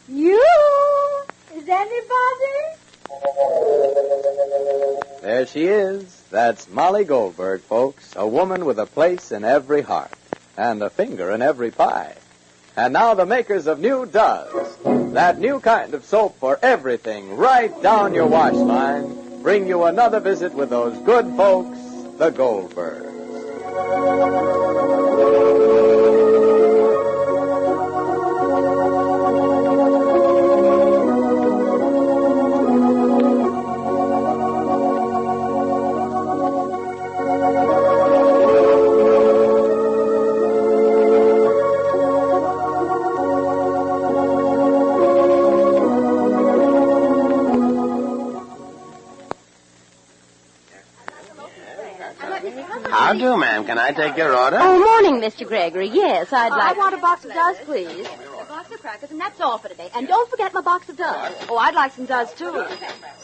You? Is anybody? There she is. That's Molly Goldberg, folks. A woman with a place in every heart and a finger in every pie. And now the makers of New Does, that new kind of soap for everything right down your wash line, bring you another visit with those good folks, the Goldbergs. How do, ma'am? Can I take your order? Oh, morning, Mr. Gregory. Yes, I'd like... I want a box of Does, please. A box of crackers, and that's all for today. And don't forget my box of Does. Oh, I'd like some Does, too.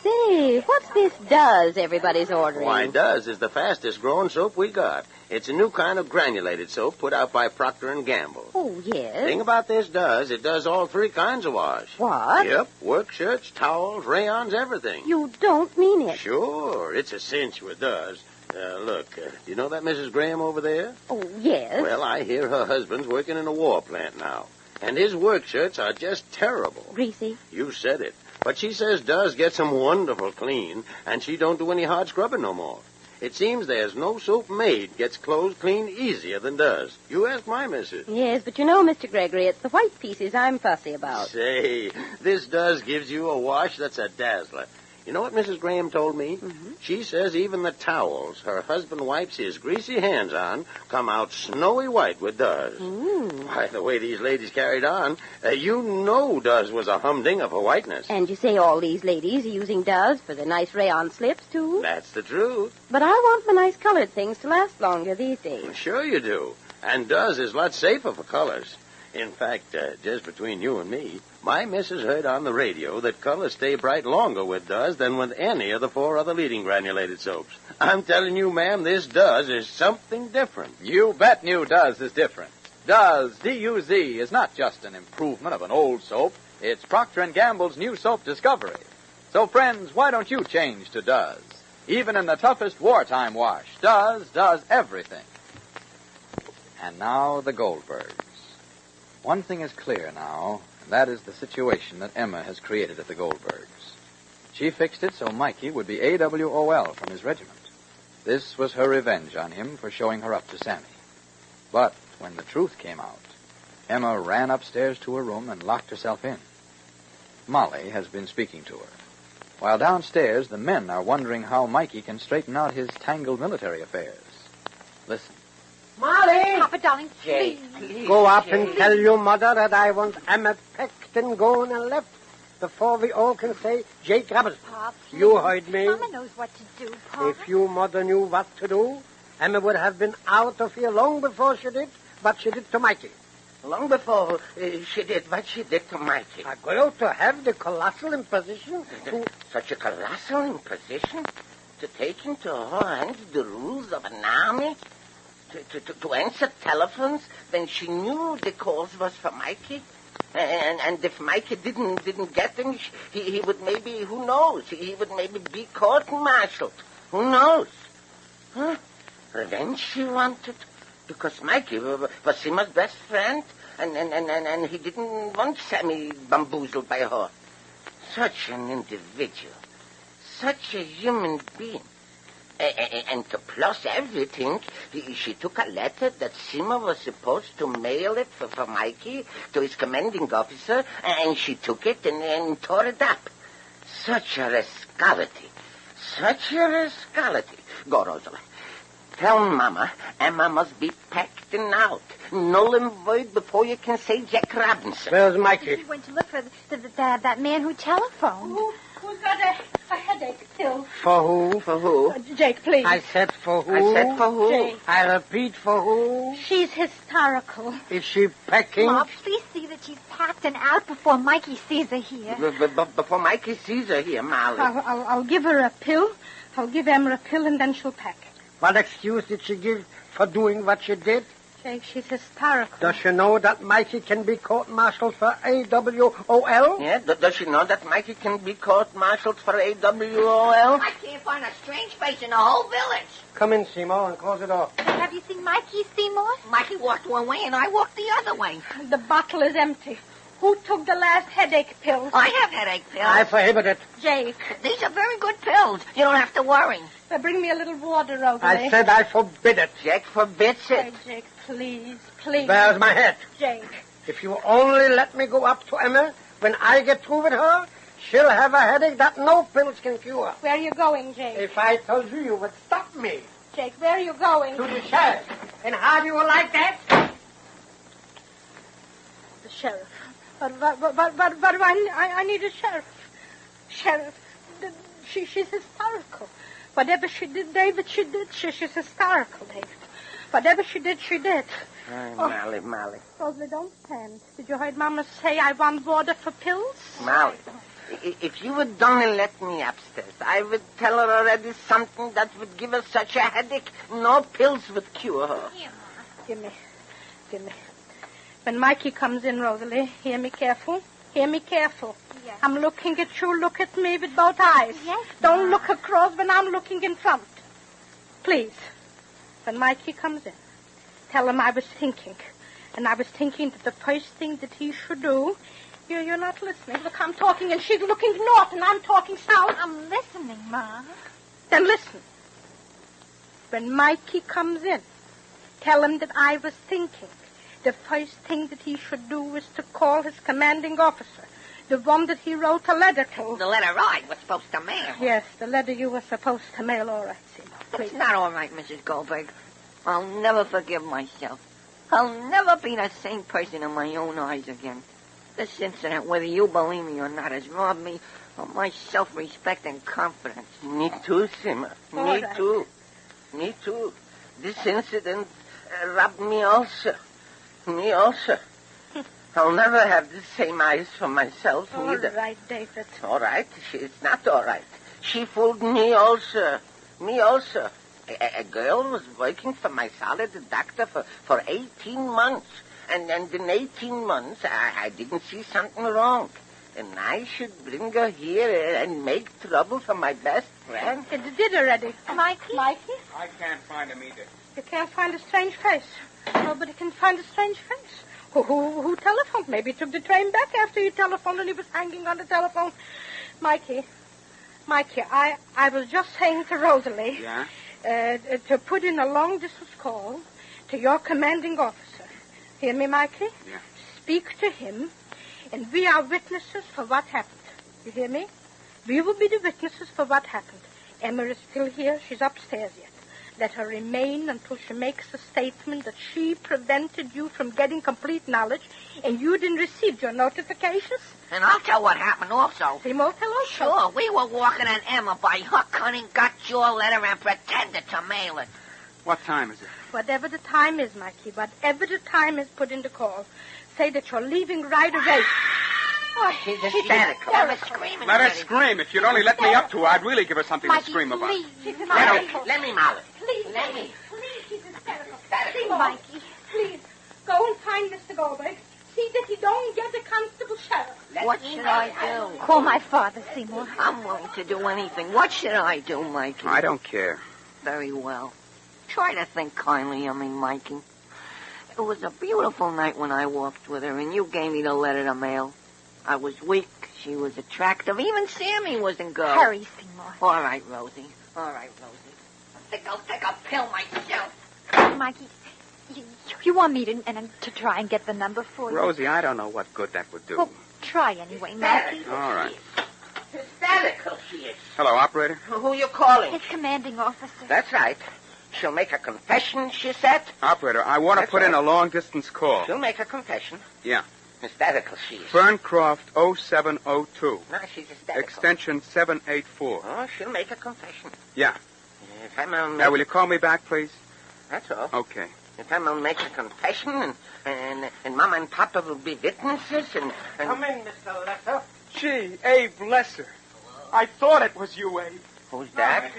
Say, what's this Does everybody's ordering? Why, Does is the fastest-growing soap we got. It's a new kind of granulated soap put out by Procter & Gamble. Oh, yes? Thing about this Does, it does all three kinds of wash. What? Yep, work shirts, towels, rayons, everything. You don't mean it. Sure, it's a cinch with Does. Look, do you know that Mrs. Graham over there? Oh, yes. Well, I hear her husband's working in a war plant now. And his work shirts are just terrible. Greasy? You said it. But she says Does gets them wonderful clean, and she don't do any hard scrubbing no more. It seems there's no soap made gets clothes clean easier than Does. You ask my missus. Yes, but you know, Mr. Gregory, it's the white pieces I'm fussy about. Say, this Does gives you a wash that's a dazzler. You know what Mrs. Graham told me? Mm-hmm. She says even the towels her husband wipes his greasy hands on come out snowy white with Does. By the way these ladies carried on, you know Does was a humdinger for whiteness. And you say all these ladies are using Does for the nice rayon slips, too? That's the truth. But I want my nice colored things to last longer these days. Sure you do. And Does is a lot safer for colors. In fact, just between you and me, my missus heard on the radio that colors stay bright longer with Does than with any of the four other leading granulated soaps. I'm telling you, ma'am, this Does is something different. You bet New Does is different. Does, D-U-Z, is not just an improvement of an old soap. It's Procter & Gamble's new soap discovery. So, friends, why don't you change to Does? Even in the toughest wartime wash, Does does everything. And now the Goldbergs. One thing is clear now, and that is the situation that Emma has created at the Goldbergs. She fixed it so Mikey would be AWOL from his regiment. This was her revenge on him for showing her up to Sammy. But when the truth came out, Emma ran upstairs to her room and locked herself in. Molly has been speaking to her, while downstairs the men are wondering how Mikey can straighten out his tangled military affairs. Listen. Molly! Papa, darling, Jake, please. Go up and tell your mother that I want Emma pecked and going and left before we all can say Jake Rabbit. Pop, You heard me. Mama knows what to do, Papa. If your mother knew what to do, Emma would have been out of here long before she did what she did to Mikey. Long before she did what she did to Mikey. A girl to have the colossal imposition to... Such a colossal imposition? To take into her hands the rules of an army? To answer telephones when she knew the calls was for Mikey? And if Mikey didn't get them, he would maybe, who knows, he would maybe be court-martialed. Who knows? Huh? Revenge she wanted? Because Mikey was Simma's best friend, and he didn't want Sammy bamboozled by her. Such an individual. Such a human being. And to plus everything, she took a letter that Simma was supposed to mail it for Mikey to his commanding officer, and she took it and tore it up. Such a rascality. Such a rascality. Go, Rosalind. Tell Mama Emma must be packed and out. Null and void before you can say Jack Robinson. Where's Mikey? She went to look for that man who telephoned. Who's got a headache still? For who? For who? Jake, please. I said for who? I said for who? Jake. I repeat, for who? She's hysterical. Is she packing? Ma, please see that she's packed and out before Mikey sees her here. Before Mikey sees her here, Molly. I'll give her a pill. I'll give Emma a pill, and then she'll pack. What excuse did she give for doing what she did? Jake, she's hysterical. Does she know that Mikey can be court-martialed for AWOL? Yeah, does she know that Mikey can be court-martialed for AWOL? I can't find a strange face in the whole village. Come in, Seymour, and close the door. Have you seen Mikey, Seymour? Mikey walked one way and I walked the other way. The bottle is empty. Who took the last headache pills? I have headache pills. I prohibit it. Jake. These are very good pills. You don't have to worry. Bring me a little water, Rosalie. I said I forbid it. Jack forbids it. Oh, Jake, please, please. There's my hat. Jake. If you only let me go up to Emma when I get through with her, she'll have a headache that no pills can cure. Where are you going, Jake? If I told you, you would stop me. Jake, where are you going? To the sheriff. And how do you like that? The sheriff. But I need a sheriff. Sheriff. She's hysterical. Whatever she did, David, she did. She's hysterical, David. Whatever she did, she did. Molly. Rosalie, don't stand. Did you hear Mama say I want water for pills? Molly, if you would only let me upstairs, I would tell her already something that would give her such a headache, no pills would cure her. Give me. When Mikey comes in, Rosalie, hear me careful. Hear me careful. Yes. I'm looking at you. Look at me with both eyes. Yes, Don't look across when I'm looking in front. Please. When Mikey comes in, tell him I was thinking. And I was thinking that the first thing that he should do... You're not listening. Look, I'm talking and she's looking north and I'm talking south. I'm listening, Ma. Then listen. When Mikey comes in, tell him that I was thinking. The first thing that he should do is to call his commanding officer, the one that he wrote a letter to. The letter I was supposed to mail. Yes, the letter you were supposed to mail. All right, Seymour, please. It's not all right, Mrs. Goldberg. I'll never forgive myself. I'll never be the same person in my own eyes again. This incident, whether you believe me or not, has robbed me of my self-respect and confidence. Me too, Simmer. All Me right. too. Me too. This incident robbed me also. Me also. I'll never have the same eyes for myself, All neither. right, David. All right? It's not all right. She fooled me also. Me also. A girl was working for my solid doctor for 18 months. And in 18 months, I didn't see something wrong. And I should bring her here and make trouble for my best friend. It did already. Mikey? Mikey? I can't find him either. You can't find a strange face. Nobody can find a strange face. Who telephoned? Maybe he took the train back after he telephoned and he was hanging on the telephone. Mikey, I was just saying to Rosalie... Yeah? To put in a long-distance call to your commanding officer. Hear me, Mikey? Yeah. Speak to him, and we are witnesses for what happened. You hear me? We will be the witnesses for what happened. Emma is still here. She's upstairs yet. Let her remain until she makes a statement that she prevented you from getting complete knowledge, and you didn't receive your notifications. And I'll tell what happened also. Seymour, tell us. Sure, we were walking on Emma by hook, hunting, got your letter, and pretended to mail it. What time is it? Whatever the time is, Mikey, whatever the time is, put in the call. Say that you're leaving right away. Oh, she's Hysterical. Emma's screaming. Let her already. scream. If you'd only let me up to her, I'd really give her something Mikey, to scream about. please. Let me, Molly. Please, Let me. Please, she's hysterical. Please, Mikey. Please, go and find Mr. Goldberg. See that he don't get a constable sheriff. What should I do? Call my father, Seymour. I'm willing to do anything. What should I do, Mikey? I don't care. Very well. Try to think kindly of me, Mikey. It was a beautiful night when I walked with her, and you gave me the letter to mail. I was weak. She was attractive. Even Sammy wasn't good. Hurry, Seymour. All right, Rosie. I think I'll take a pill myself. Mikey, you want me to try and get the number for you? Rosie, I don't know what good that would do. Well, try anyway, Mikey. All right. Hysterical she is. Hello, operator. Who you calling? His commanding officer. That's right. She'll make a confession, she said. Operator, I want to That's put in right. a long-distance call. She'll make a confession. Yeah. Hysterical she is. Ferncroft 0702. No, she's hysterical. Extension 784. Oh, she'll make a confession. Yeah. If Emma Now, will you call me back, please? That's all. Okay. If Emma makes a confession and Mama and Papa will be witnesses and... Come in, Mr. Lesser. Gee, Abe, bless her. I thought it was you, Abe. Who's that?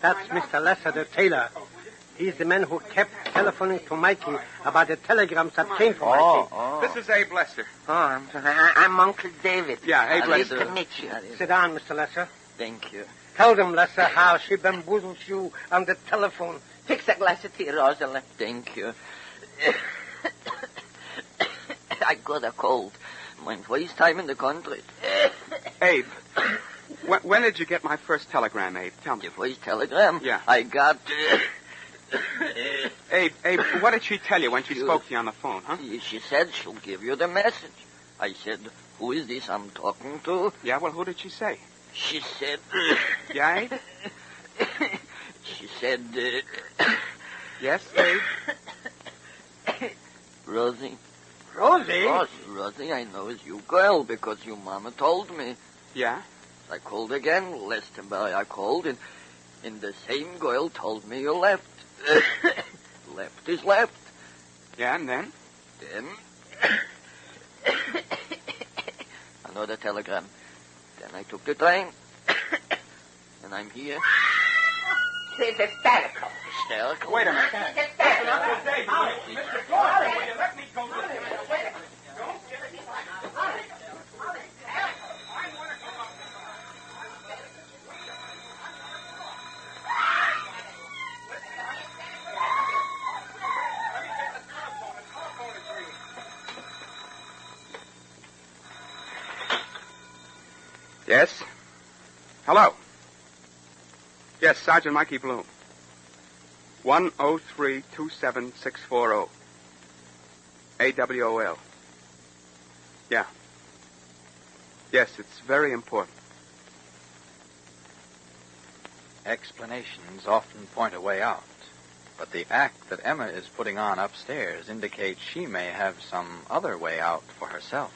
That's Mr. Lesser, the tailor. He's the man who kept telephoning to Mikey about the telegrams that came from Mikey. This is Abe Lester. Oh, I'm Uncle David. Yeah, Abe Pleased Lester. to meet you. Sit down, Mr. Lesser. Thank you. Tell them, Lesser, how she bamboozles you on the telephone. Fix a glass of tea, Rosalind. Thank you. I got a cold. My first time in the country. Abe, when did you get my first telegram, Abe? Tell me. Your first telegram? Yeah. I got... Abe, what did she tell you when she spoke to you on the phone, huh? She said she'll give you the message. I said, who is this I'm talking to? Yeah, well, who did she say? She said... Yeah, Abe? She said... Yes, Abe? Rosie. Rosie? Rosie, I know it's you girl because your mama told me. Yeah? I called again, Lester Berg. I called, and the same girl told me you left. Left is left. Yeah, and then? Then... Another telegram. Then I took the train. And I'm here. It's hysterical. Hysterical? Wait a minute. Yes? Hello? Yes, Sergeant Mikey Bloom. 103-27640. AWOL. Yeah. Yes, it's very important. Explanations often point a way out, but the act that Emma is putting on upstairs indicates she may have some other way out for herself.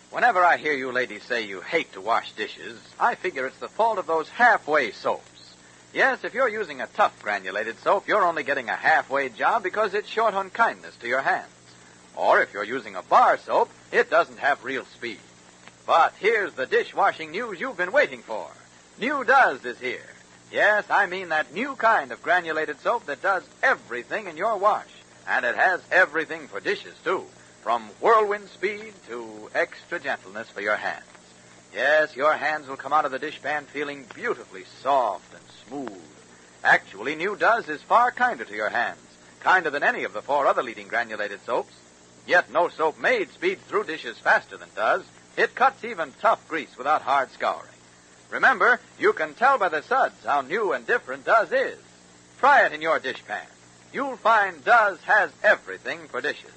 Whenever I hear you ladies say you hate to wash dishes, I figure it's the fault of those halfway soaps. Yes, if you're using a tough granulated soap, you're only getting a halfway job because it's short on kindness to your hands. Or if you're using a bar soap, it doesn't have real speed. But here's the dishwashing news you've been waiting for. New Does is here. Yes, I mean that new kind of granulated soap that does everything in your wash. And it has everything for dishes, too. From whirlwind speed to extra gentleness for your hands. Yes, your hands will come out of the dishpan feeling beautifully soft and smooth. Actually, New Does is far kinder to your hands. Kinder than any of the 4 other leading granulated soaps. Yet no soap made speeds through dishes faster than Does. It cuts even tough grease without hard scouring. Remember, you can tell by the suds how new and different Does is. Try it in your dishpan. You'll find Does has everything for dishes.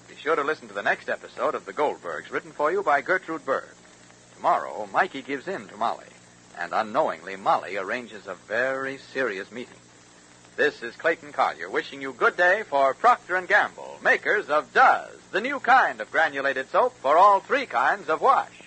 Be sure to listen to the next episode of The Goldbergs, written for you by Gertrude Berg. Tomorrow, Mikey gives in to Molly, and unknowingly, Molly arranges a very serious meeting. This is Clayton Collier wishing you good day for Procter & Gamble, makers of Does, the new kind of granulated soap for all 3 kinds of wash.